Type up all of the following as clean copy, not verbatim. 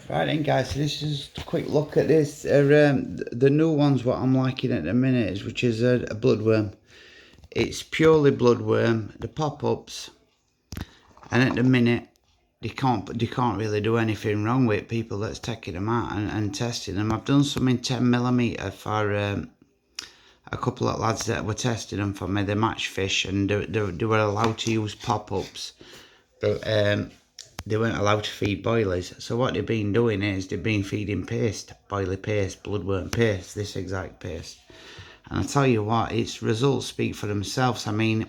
Right then guys, so this is a quick look at this. The new ones what I'm liking at the minute is, which is a bloodworm. It's purely bloodworm, the pop-ups, and at the minute they can't really do anything wrong with people that's taking them out and testing them. I've done some in 10mm for a couple of lads that were testing them for me. They match fish and they were allowed to use pop-ups, but they weren't allowed to feed boilies. So what they've been doing is they've been feeding paste, boilie paste, bloodworm paste, this exact paste. And I tell you what, its results speak for themselves. I mean,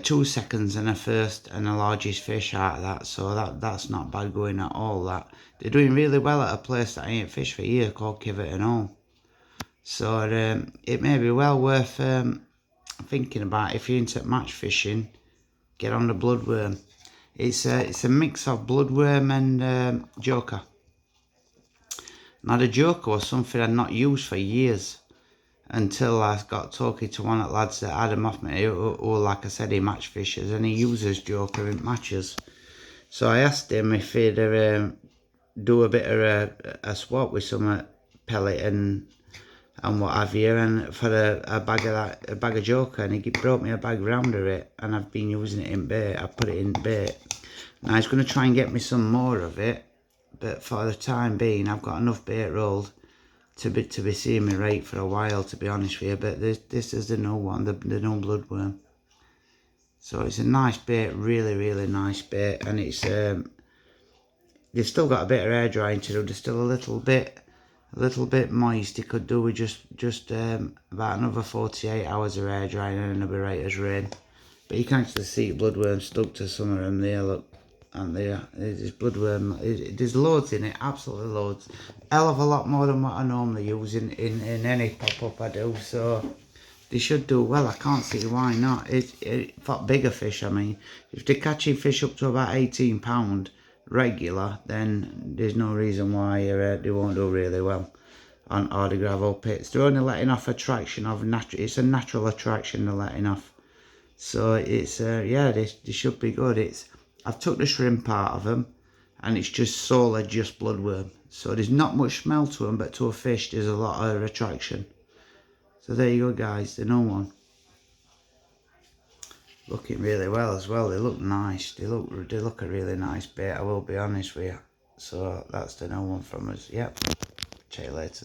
2 seconds and a first and the largest fish out of that, so that's not bad going at all. That they're doing really well at a place that I ain't fished for years called Kivet and Home. So it may be well worth thinking about. If you're into match fishing, get on the bloodworm. It's a mix of bloodworm and joker. Now the joker was something I'd not used for years until I got talking to one of the lads that had him off me, who like I said, he match fishes and he uses joker in matches. So I asked him if he'd do a bit of a swap with some pellet and what have you, and for a bag of joker, and he brought me a bag round of it, and I've been using it in bait. I put it in bait. Now he's going to try and get me some more of it, but for the time being I've got enough bait rolled to be seeing me right for a while, to be honest with you. But this is the new one, the new bloodworm. So it's a nice bait, really nice bait, and it's they've still got a bit of air drying to do. There's still a little bit moist. It could do with just about another 48 hours of air drying and it'll be right as rain. But you can actually see bloodworm stuck to some of them there, look. And there, there's bloodworm, there's loads in it, absolutely loads. Hell of a lot more than what I normally use in any pop-up I do, so they should do well. I can't see why not. For bigger fish, I mean, if they're catching fish up to about £18 regular, then there's no reason why they won't do really well on all the gravel pits. They're only letting off attraction of it's a natural attraction they're letting off. So it's yeah, they should be good. I've took the shrimp out of them, and it's just solely just bloodworm. So there's not much smell to them, but to a fish there's a lot of attraction. So there you go guys, the new one. Looking really well as well. They look nice. They look a really nice bait, I will be honest with you. So that's the new one from us. Yep. Check you later.